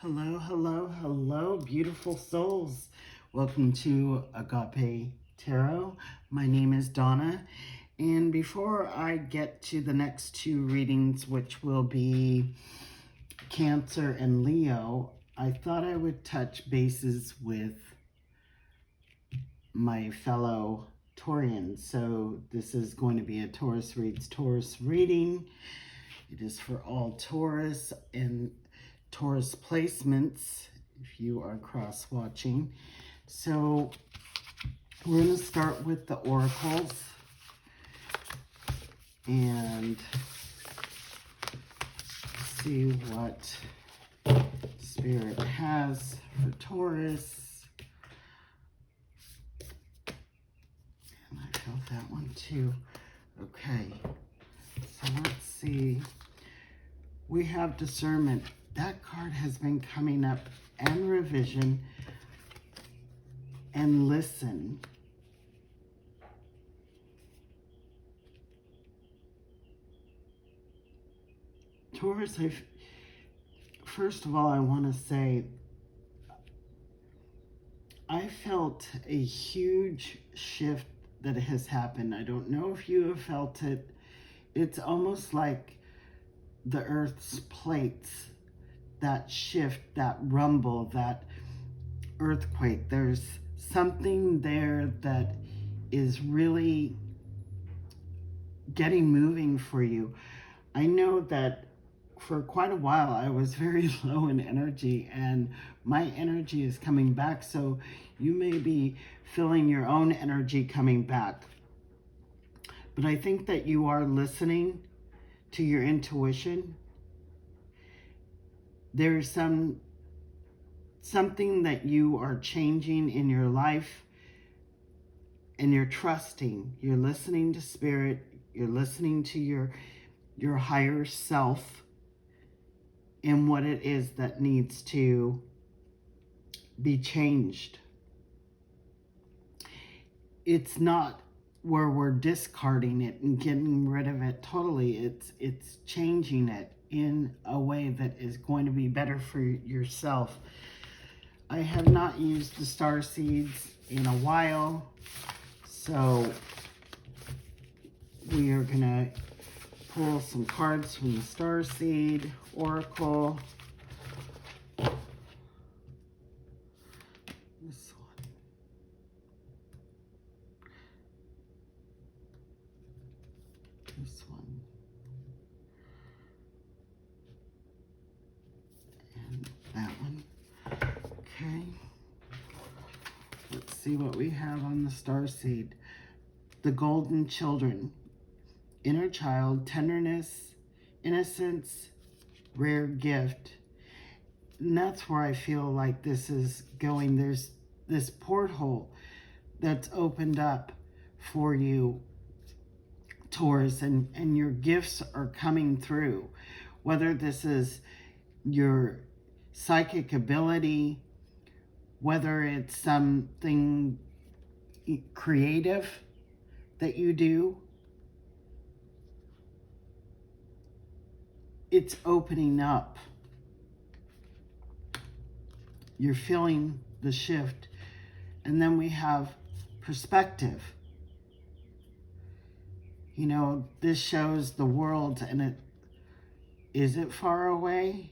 Hello, hello, hello, beautiful souls. Welcome to Agape Tarot. My name is Donna. And before I get to the next two readings, which will be Cancer and Leo, I thought I would touch bases with my fellow Taurians. So this is going to be a Taurus Reads Taurus reading. It is for all Taurus and Taurus placements, if you are cross-watching. So we're going to start with the oracles and see what Spirit has for Taurus. And I felt that one too. Okay, so let's see. We have discernment. That card has been coming up, and revision, and listen. Taurus, first of all, I want to say, I felt a huge shift that has happened. I don't know if you have felt it. It's almost like the Earth's plates, that shift, that rumble, that earthquake. There's something there that is really getting moving for you. I know that for quite a while I was very low in energy, and my energy is coming back, so you may be feeling your own energy coming back. But I think that you are listening to your intuition. There's something that you are changing in your life, and you're trusting. You're listening to Spirit. You're listening to your higher self and what it is that needs to be changed. It's not where we're discarding it and getting rid of it totally. It's changing it in a way that is going to be better for yourself. I have not used the star seeds in a while, so we are going to pull some cards from the star seed oracle. This one. This one. And that one. Okay. Let's see what we have on the star seed. The golden children. Inner child, tenderness, innocence, rare gift. And that's where I feel like this is going. There's this porthole that's opened up for you, Taurus, and your gifts are coming through. Whether this is your psychic ability, whether it's something creative that you do, it's opening up. You're feeling the shift. And then we have perspective. You know, this shows the world, and is it far away?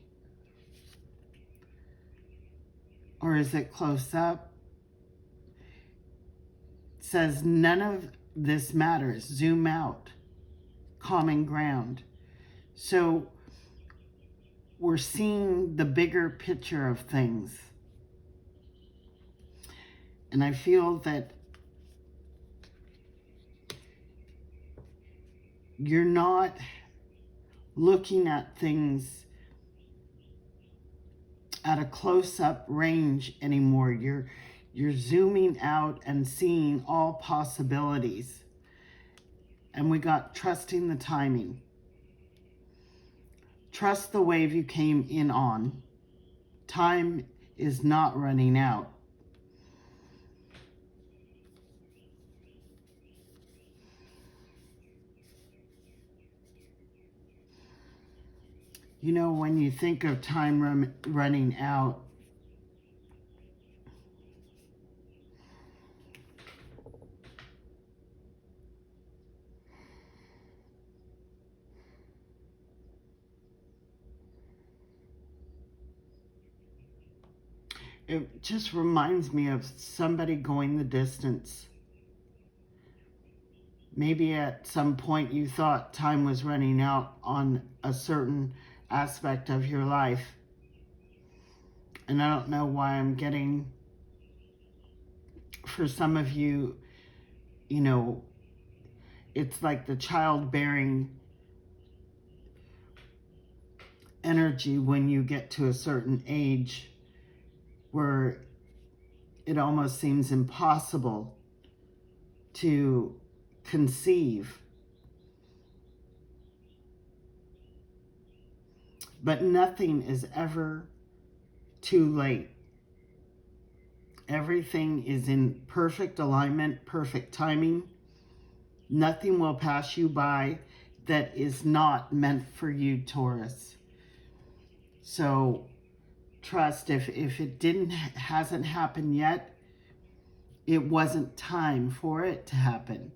Or is it close up? It says none of this matters. Zoom out. Common ground. So we're seeing the bigger picture of things. And I feel that you're not looking at things at a close-up range anymore. You're zooming out and seeing all possibilities. And we got trusting the timing. Trust the wave you came in on. Time is not running out. You know, when you think of time running out, it just reminds me of somebody going the distance. Maybe at some point you thought time was running out on a certain aspect of your life. And I don't know why I'm getting, for some of you, you know, it's like the childbearing energy when you get to a certain age where it almost seems impossible to conceive. But nothing is ever too late. Everything is in perfect alignment, perfect timing. Nothing will pass you by that is not meant for you, Taurus. So trust, if it hasn't happened yet, it wasn't time for it to happen.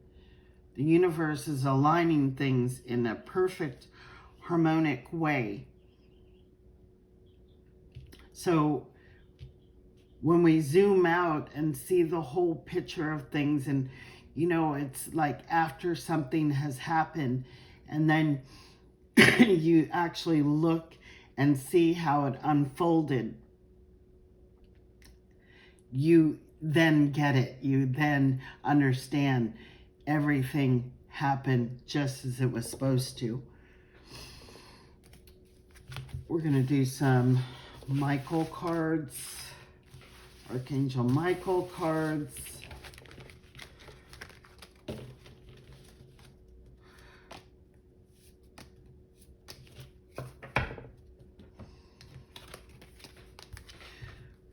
The universe is aligning things in a perfect, harmonic way. So when we zoom out and see the whole picture of things, and you know, it's like after something has happened and then you actually look and see how it unfolded, you then get it. You then understand everything happened just as it was supposed to. We're going to do some Michael cards, Archangel Michael cards.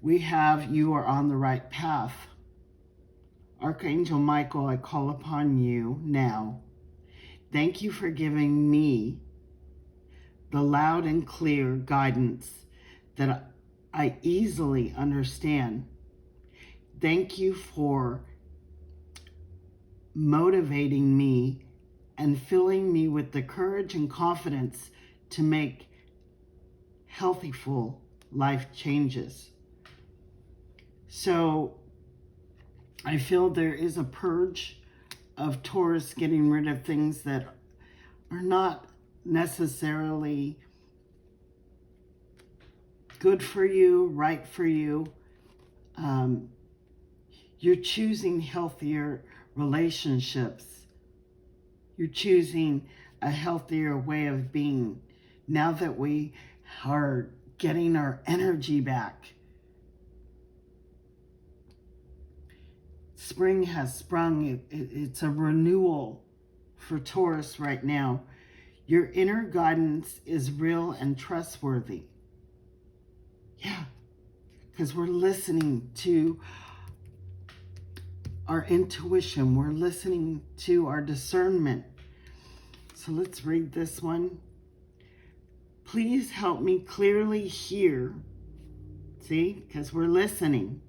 We have, you are on the right path. Archangel Michael, I call upon you now. Thank you for giving me the loud and clear guidance that I easily understand. Thank you for motivating me and filling me with the courage and confidence to make healthful life changes. So I feel there is a purge of Taurus getting rid of things that are not necessarily good for you, right for you. You're choosing healthier relationships. You're choosing a healthier way of being. Now that we are getting our energy back, spring has sprung. It's a renewal for Taurus right now. Your inner guidance is real and trustworthy. Yeah, because we're listening to our intuition. We're listening to our discernment. So let's read this one. Please help me clearly hear. See, because we're listening.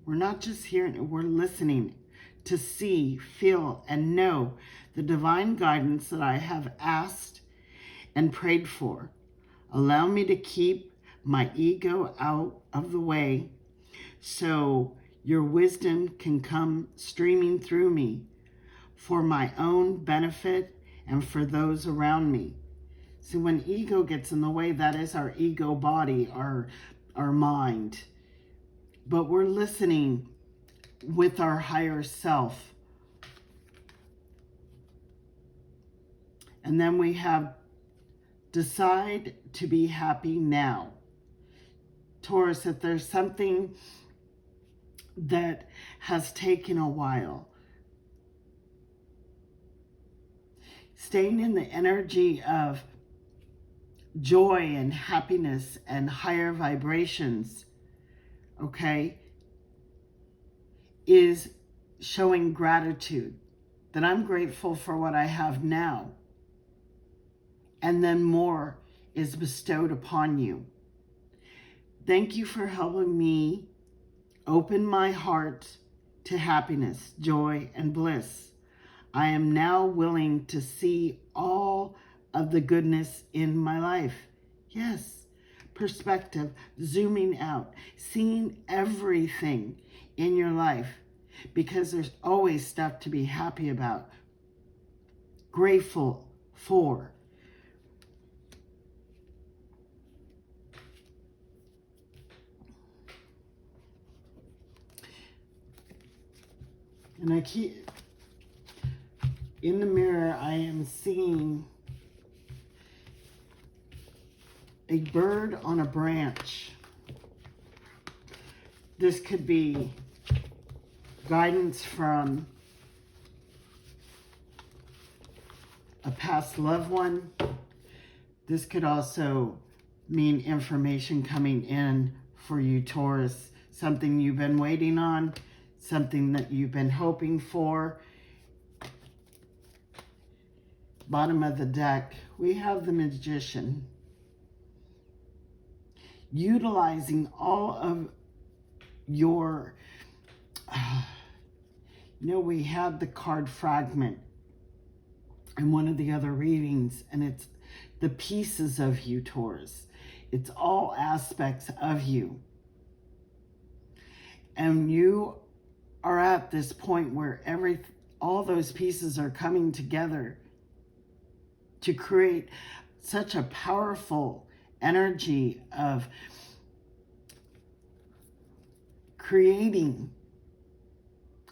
We're not just hearing, we're listening to see, feel, and know the divine guidance that I have asked and prayed for. Allow me to keep my ego out of the way so your wisdom can come streaming through me for my own benefit and for those around me. See, when ego gets in the way, that is our ego body, our mind. But we're listening with our higher self. And then we have decide to be happy now. Taurus, if there's something that has taken a while, staying in the energy of joy and happiness and higher vibrations, okay, is showing gratitude, that I'm grateful for what I have now. And then more is bestowed upon you. Thank you for helping me open my heart to happiness, joy, and bliss. I am now willing to see all of the goodness in my life. Yes, perspective, zooming out, seeing everything in your life, because there's always stuff to be happy about, grateful for. And I keep, in the mirror, I am seeing a bird on a branch. This could be guidance from a past loved one. This could also mean information coming in for you, Taurus. Something you've been waiting on, something that you've been hoping for. Bottom of the deck, we have the Magician. Utilizing all of your, we had the card Fragment in one of the other readings, and it's the pieces of you, Taurus. It's all aspects of you. And you are at this point where all those pieces are coming together to create such a powerful energy of creating,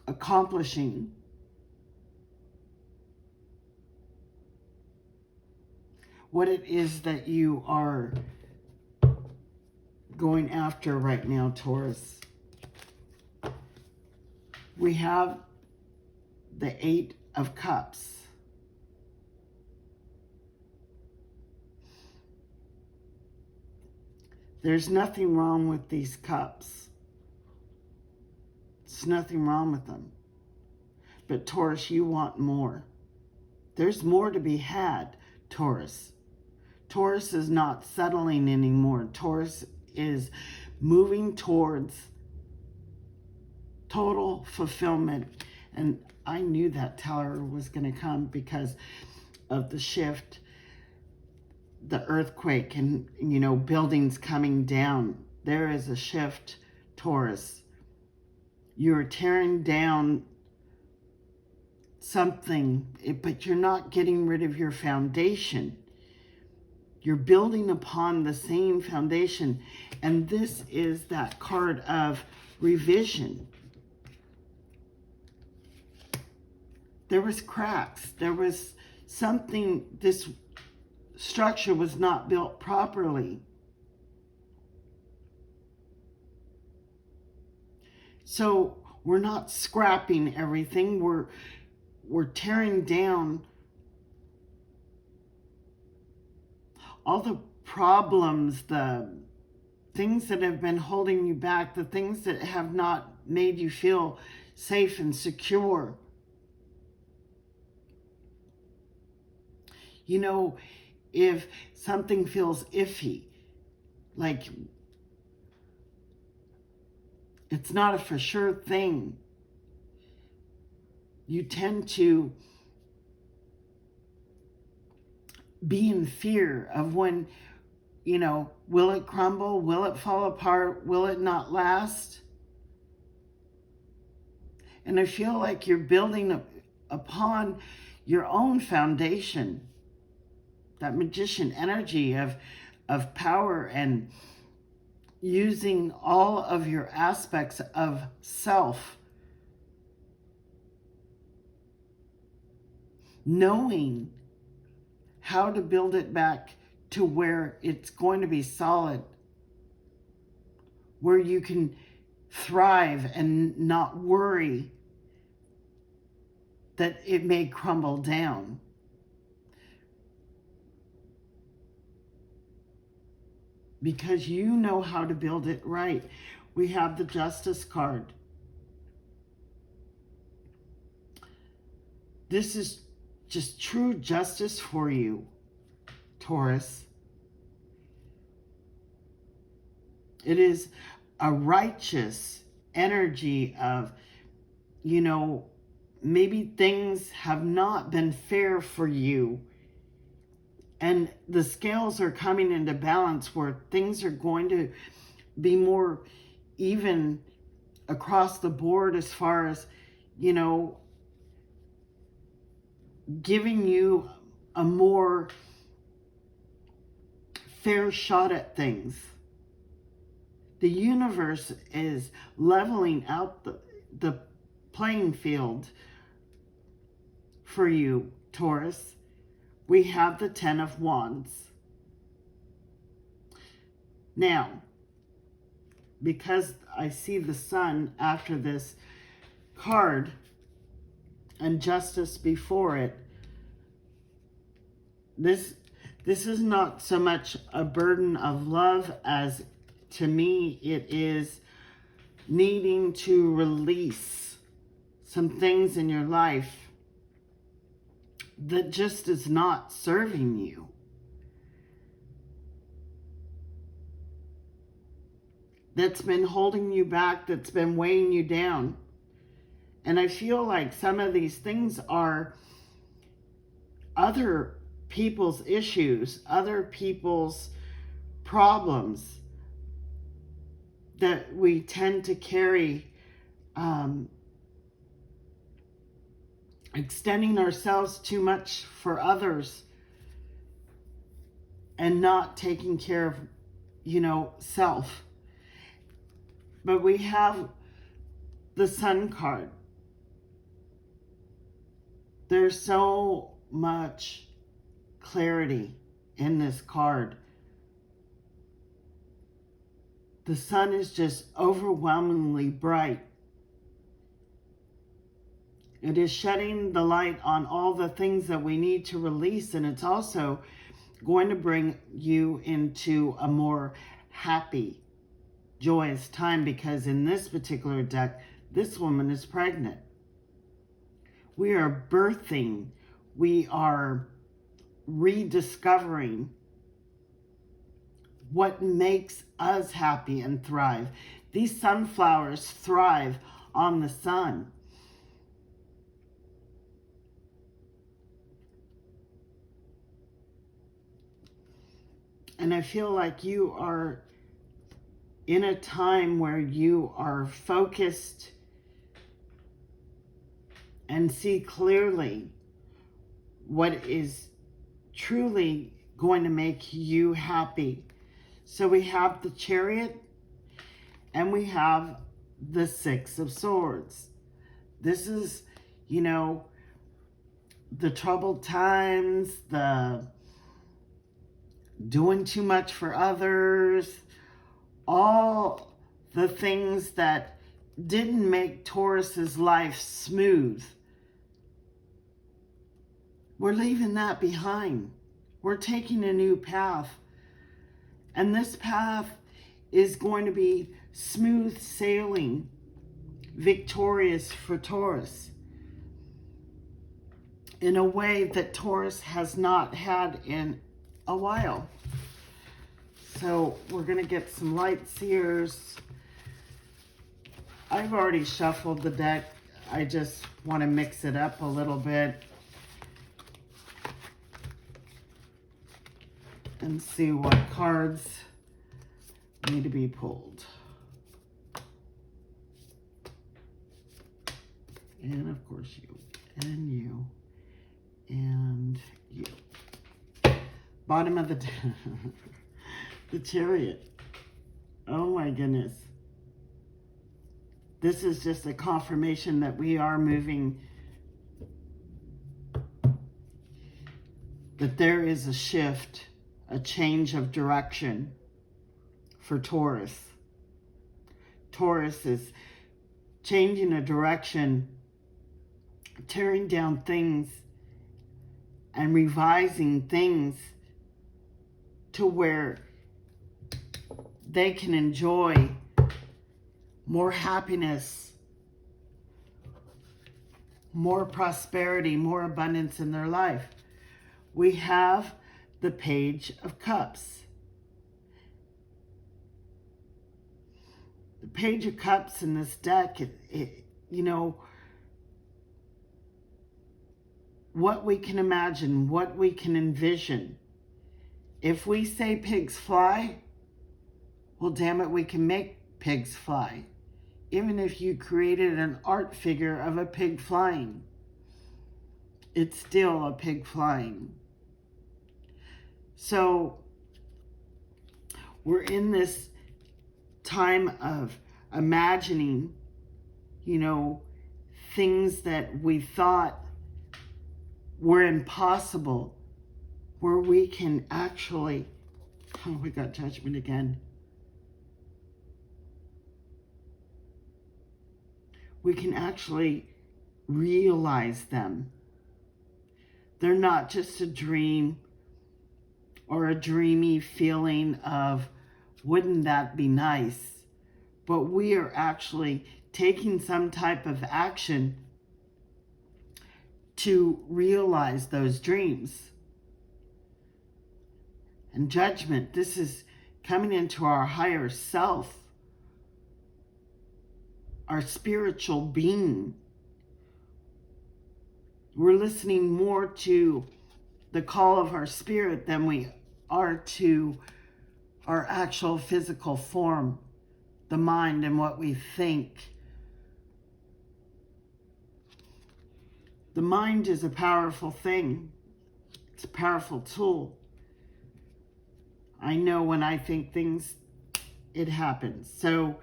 accomplishing, what it is that you are going after right now, Taurus. We have the Eight of Cups. There's nothing wrong with these cups. There's nothing wrong with them. But Taurus, you want more. There's more to be had, Taurus. Taurus is not settling anymore. Taurus is moving towards total fulfillment. And I knew that Tower was going to come because of the shift, the earthquake, and, buildings coming down. There is a shift, Taurus. You're tearing down something, but you're not getting rid of your foundation. You're building upon the same foundation. And this is that card of revision. There was cracks. There was something, this structure was not built properly. So we're not scrapping everything. We're tearing down all the problems, the things that have been holding you back, the things that have not made you feel safe and secure. If something feels iffy, like it's not a for sure thing, you tend to be in fear of when, will it crumble? Will it fall apart? Will it not last? And I feel like you're building upon your own foundation, that Magician energy of power and using all of your aspects of self, knowing how to build it back to where it's going to be solid, where you can thrive and not worry that it may crumble down. Because you know how to build it right. We have the Justice card. This is just true justice for you, Taurus. It is a righteous energy of, you know, maybe things have not been fair for you. And the scales are coming into balance where things are going to be more even across the board as far as, you know, giving you a more fair shot at things. The universe is leveling out the playing field for you, Taurus. We have the 10 of Wands. Now, because I see the sun after this card and justice before it, this is not so much a burden of love as, to me, it is needing to release some things in your life that just is not serving you. That's been holding you back, that's been weighing you down. And I feel like some of these things are other people's issues, other people's problems that we tend to carry, extending ourselves too much for others and not taking care of, you know, self. But we have the Sun card. There's so much clarity in this card. The sun is just overwhelmingly bright. It is shedding the light on all the things that we need to release, and it's also going to bring you into a more happy, joyous time, because in this particular deck, this woman is pregnant. We are birthing. We are rediscovering what makes us happy and thrive. These sunflowers thrive on the sun. And I feel like you are in a time where you are focused and see clearly what is truly going to make you happy. So we have the Chariot and we have the Six of Swords. This is, you know, the troubled times, the doing too much for others, all the things that didn't make Taurus's life smooth. We're leaving that behind. We're taking a new path. And this path is going to be smooth sailing, victorious for Taurus, in a way that Taurus has not had in a while. So we're going to get some light seers. I've already shuffled the deck. I just want to mix it up a little bit and see what cards need to be pulled. And of course you, and you, and you. Bottom of the the Chariot. Oh my goodness. This is just a confirmation that we are moving, that there is a shift, a change of direction for Taurus. Taurus is changing a direction, tearing down things and revising things to where they can enjoy more happiness, more prosperity, more abundance in their life. We have the Page of Cups. The Page of Cups in this deck, you know, what we can imagine, what we can envision. If we say pigs fly, well, damn it, we can make pigs fly. Even if you created an art figure of a pig flying, it's still a pig flying. So we're in this time of imagining, you know, things that we thought were impossible, where we can actually, oh, we got Judgment again. We can actually realize them. They're not just a dream or a dreamy feeling of, wouldn't that be nice? But we are actually taking some type of action to realize those dreams. And Judgment, this is coming into our higher self, our spiritual being. We're listening more to the call of our spirit than we are to our actual physical form, the mind and what we think. The mind is a powerful thing. It's a powerful tool. I know when I think things, it happens. So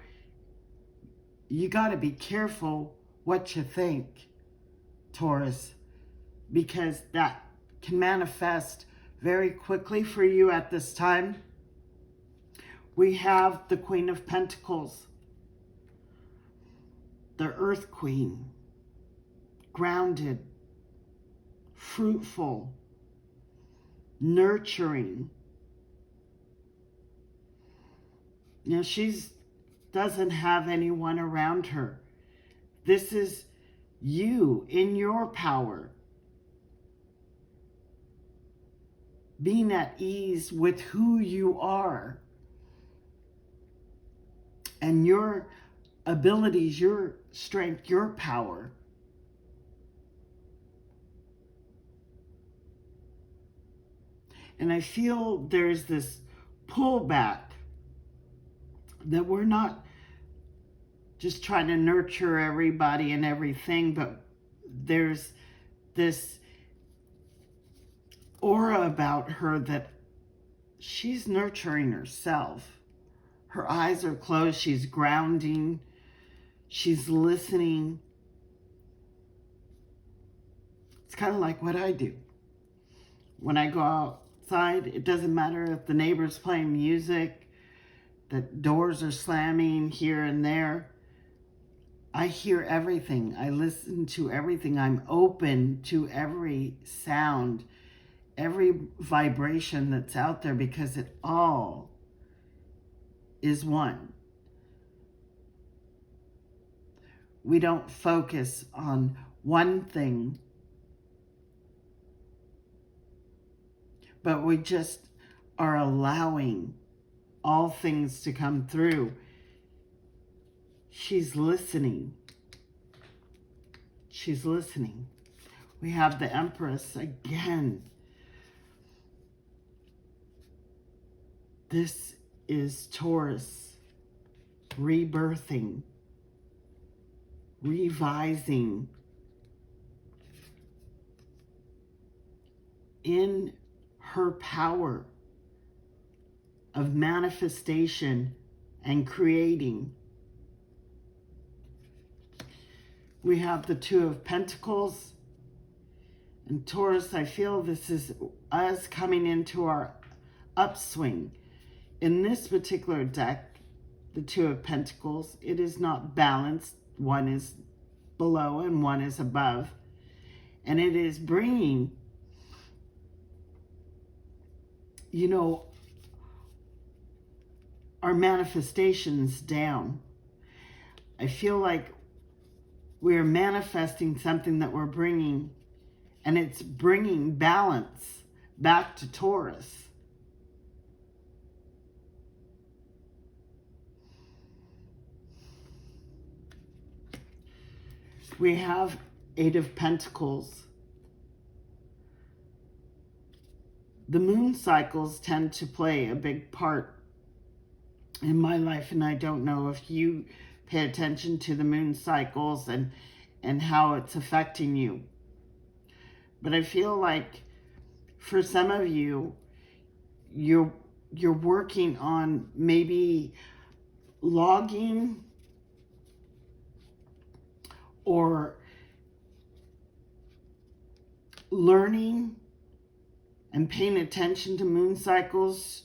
you got to be careful what you think, Taurus, because that can manifest very quickly for you at this time. We have the Queen of Pentacles, the Earth Queen, grounded, fruitful, nurturing. You know, she doesn't have anyone around her. This is you in your power, being at ease with who you are and your abilities, your strength, your power. And I feel there's this pullback that we're not just trying to nurture everybody and everything, but there's this aura about her that she's nurturing herself. Her eyes are closed. She's grounding. She's listening. It's kind of like what I do. When I go outside, it doesn't matter if the neighbor's playing music, the doors are slamming here and there. I hear everything. I listen to everything. I'm open to every sound, every vibration that's out there, because it all is one. We don't focus on one thing, but we just are allowing all things to come through. She's listening. She's listening. We have the Empress again. This is Taurus rebirthing, revising in her power of manifestation and creating. We have the Two of Pentacles. And Taurus, I feel this is us coming into our upswing. In this particular deck, the Two of Pentacles, it is not balanced. One is below and one is above. And it is bringing, you know, our manifestations down. I feel like we're manifesting something that we're bringing, and it's bringing balance back to Taurus. We have Eight of Pentacles. The moon cycles tend to play a big part in my life, and I don't know if you pay attention to the moon cycles and how it's affecting you. But I feel like for some of you, you're working on maybe logging or learning and paying attention to moon cycles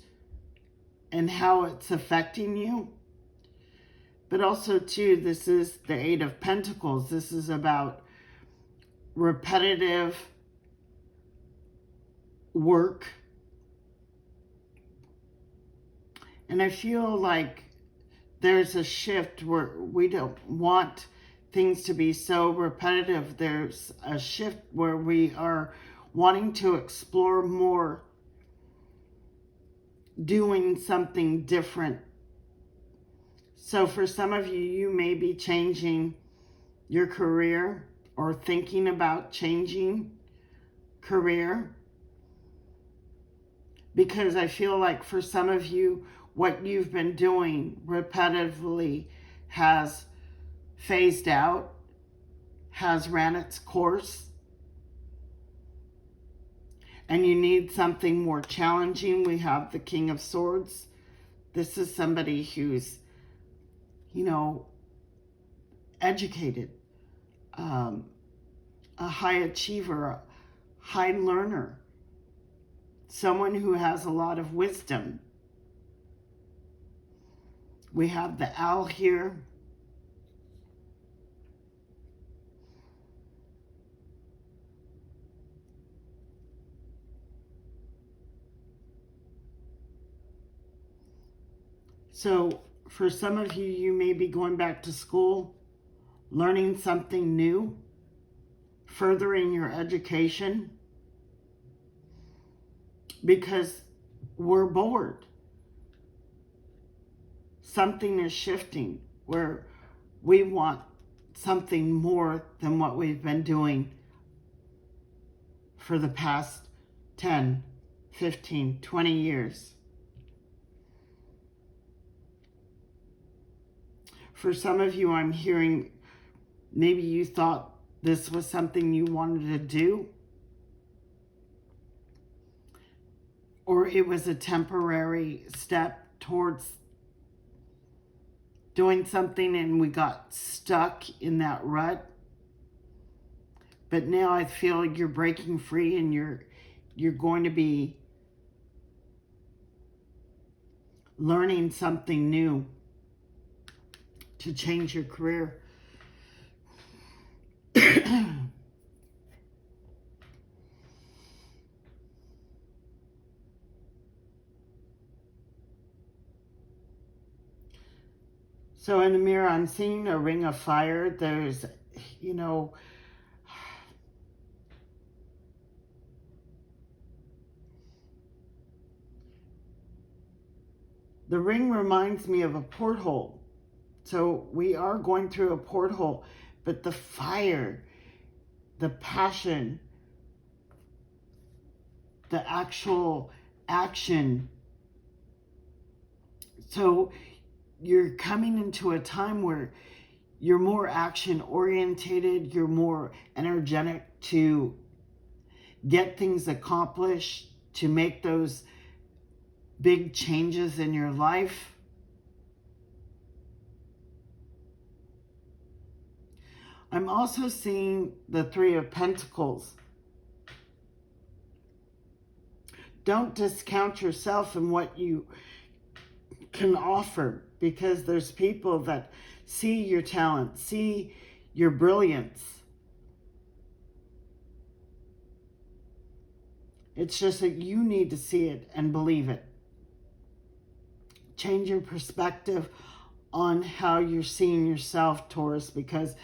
and how it's affecting you. But also, too, this is the Eight of Pentacles. This is about repetitive work. And I feel like there's a shift where we don't want things to be so repetitive. There's a shift where we are wanting to explore more, doing something different. So for some of you, you may be changing your career or thinking about changing career. Because I feel like for some of you, what you've been doing repetitively has phased out, has ran its course, and you need something more challenging. We have the King of Swords. This is somebody who's, educated, a high achiever, a high learner, someone who has a lot of wisdom. We have the owl here. So for some of you, you may be going back to school, learning something new, furthering your education, because we're bored. Something is shifting where we want something more than what we've been doing for the past 10, 15, 20 years. For some of you, I'm hearing maybe you thought this was something you wanted to do, or it was a temporary step towards doing something and we got stuck in that rut. But now I feel like you're breaking free and you're going to be learning something new to change your career. So in the mirror, I'm seeing a ring of fire. There's, the ring reminds me of a porthole. So we are going through a porthole, but the fire, the passion, the actual action. So you're coming into a time where you're more action orientated, you're more energetic to get things accomplished, to make those big changes in your life. I'm also seeing the Three of Pentacles. Don't discount yourself and what you can offer, because there's people that see your talent, see your brilliance. It's just that you need to see it and believe it. Change your perspective on how you're seeing yourself, Taurus, because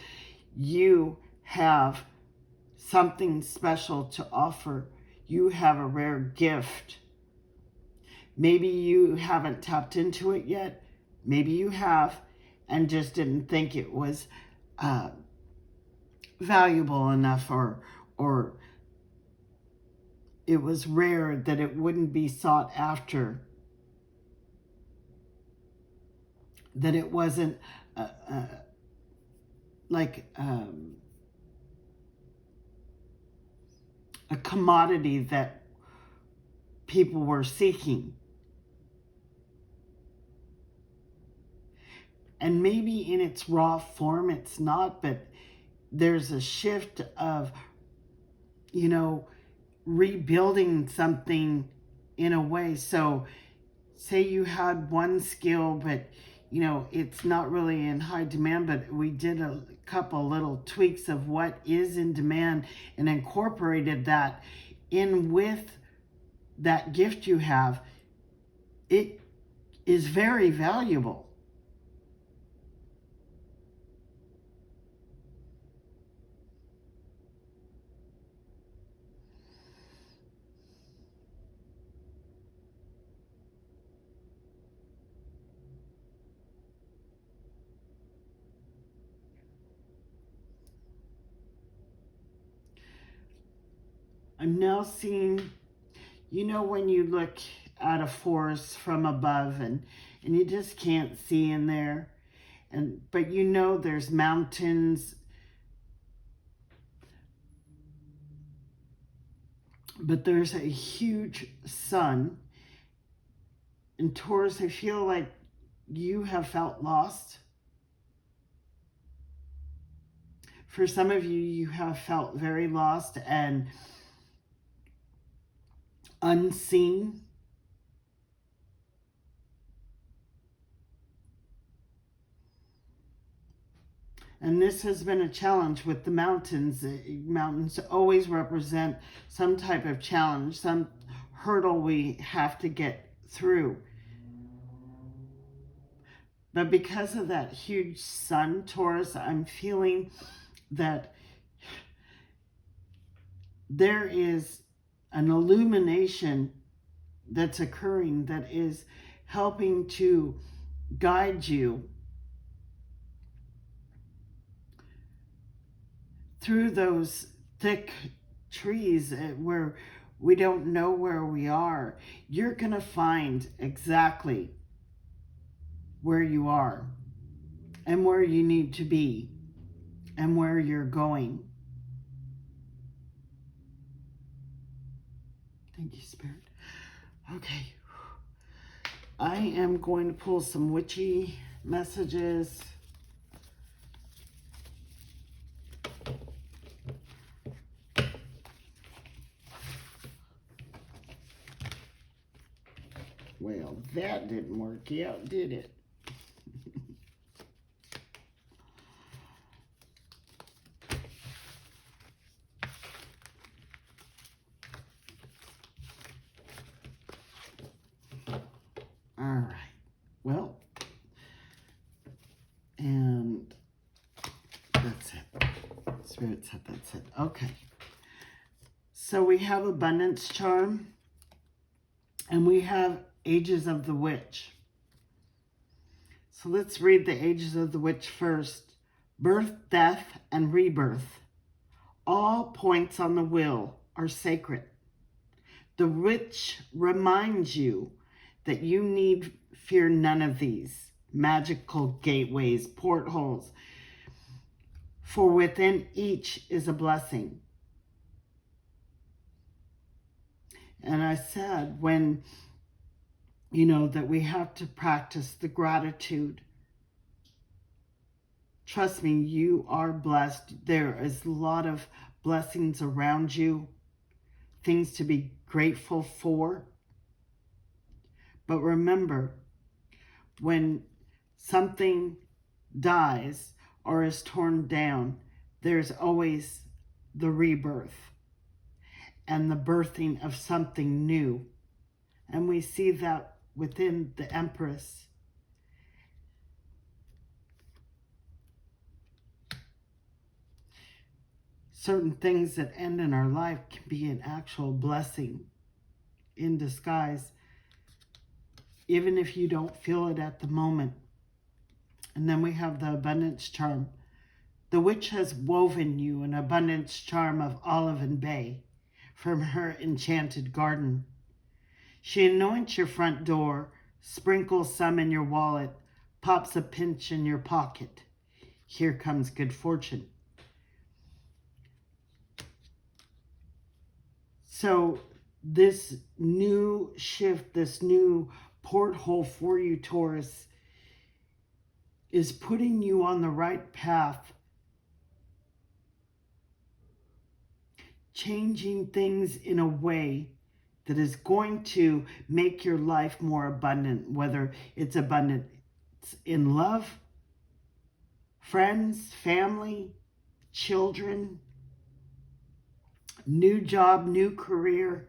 you have something special to offer. You have a rare gift. Maybe you haven't tapped into it yet. Maybe you have and just didn't think it was valuable enough, or it was rare that it wouldn't be sought after, that it wasn't like a commodity that people were seeking. And maybe in its raw form it's not, but there's a shift of, you know, rebuilding something in a way. So say you had one skill, but you know, it's not really in high demand, but we did a couple little tweaks of what is in demand and incorporated that in with that gift you have. It is very valuable. I'm now seeing, you know, when you look at a forest from above and you just can't see in there, but you know there's mountains, but there's a huge sun. And Taurus, I feel like you have felt lost. For some of you, you have felt very lost and unseen. And this has been a challenge with the mountains. Mountains always represent some type of challenge, some hurdle we have to get through. But because of that huge sun, Taurus, I'm feeling that there is an illumination that's occurring that is helping to guide you through those thick trees where we don't know where we are. You're going to find exactly where you are and where you need to be and where you're going. Thank you, Spirit. Okay. I am going to pull some witchy messages. Well, that didn't work out, did it? All right. Well, and that's it. Spirit said that's it. Okay. So we have Abundance Charm, and we have Ages of the Witch. So let's read the Ages of the Witch first. Birth, death, and rebirth. All points on the wheel are sacred. The witch reminds you that you need fear none of these magical gateways, portholes, for within each is a blessing. And I said, when, you know, that we have to practice the gratitude. Trust me, you are blessed. There is a lot of blessings around you, things to be grateful for. But remember, when something dies or is torn down, there's always the rebirth and the birthing of something new. And we see that within the Empress. Certain things that end in our life can be an actual blessing in disguise, even if you don't feel it at the moment. And then we have the Abundance Charm, The witch has woven you an abundance charm of olive and bay from her enchanted garden. She anoints your front door, sprinkles some in your wallet, pops a pinch in your pocket. Here comes good fortune. So this new shift, this new porthole for you, Taurus, is putting you on the right path, changing things in a way that is going to make your life more abundant, whether it's abundant in love, friends, family, children, new job, new career,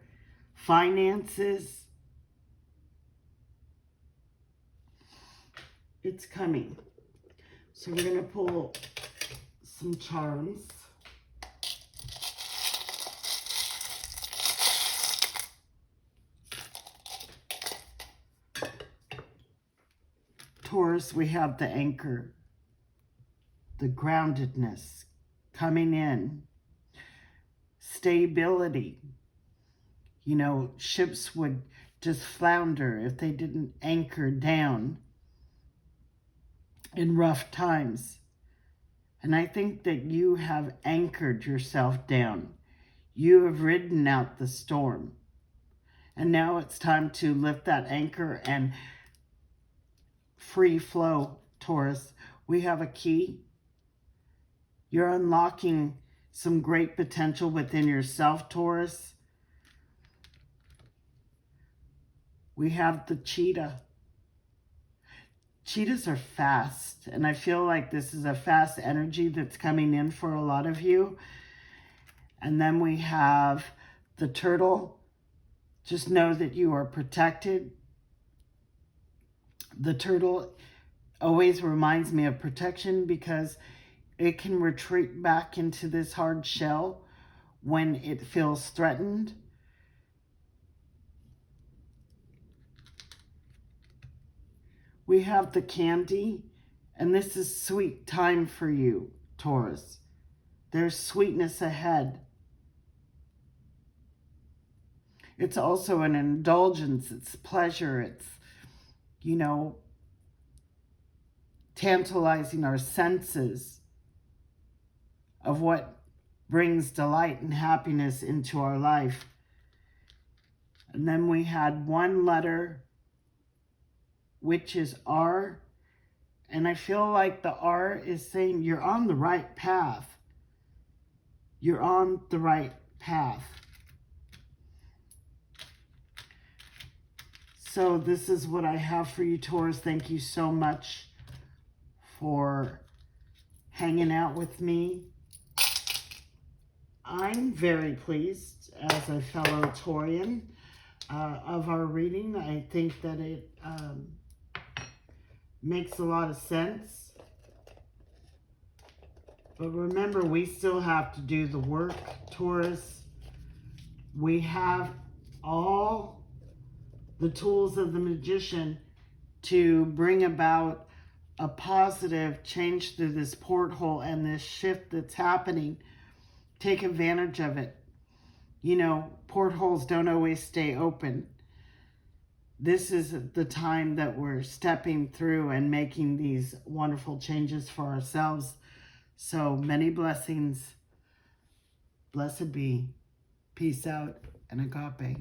finances. It's coming. So we're going to pull some charms. Taurus, we have the anchor, the groundedness coming in, stability. You know, ships would just flounder if they didn't anchor down in rough times. And I think that you have anchored yourself down. You have ridden out the storm. And now it's time to lift that anchor and free flow, Taurus. We have a key. You're unlocking some great potential within yourself, Taurus. We have the cheetah. Cheetahs are fast, and I feel like this is a fast energy that's coming in for a lot of you. And then we have the turtle. Just know that you are protected. The turtle always reminds me of protection because it can retreat back into this hard shell when it feels threatened. We have the candy, and this is sweet time for you, Taurus. There's sweetness ahead. It's also an indulgence, it's pleasure, it's, you know, tantalizing our senses of what brings delight and happiness into our life. And then we had one letter, which is R. And I feel like the R is saying you're on the right path. You're on the right path. So this is what I have for you, Taurus. Thank you so much for hanging out with me. I'm very pleased as a fellow Taurian of our reading. I think that it makes a lot of sense. But remember, we still have to do the work, Taurus. We have all the tools of the magician to bring about a positive change through this porthole and this shift that's happening. Take advantage of it. You know, portholes don't always stay open. This is the time that we're stepping through and making these wonderful changes for ourselves. So many blessings. Blessed be. Peace out and agape.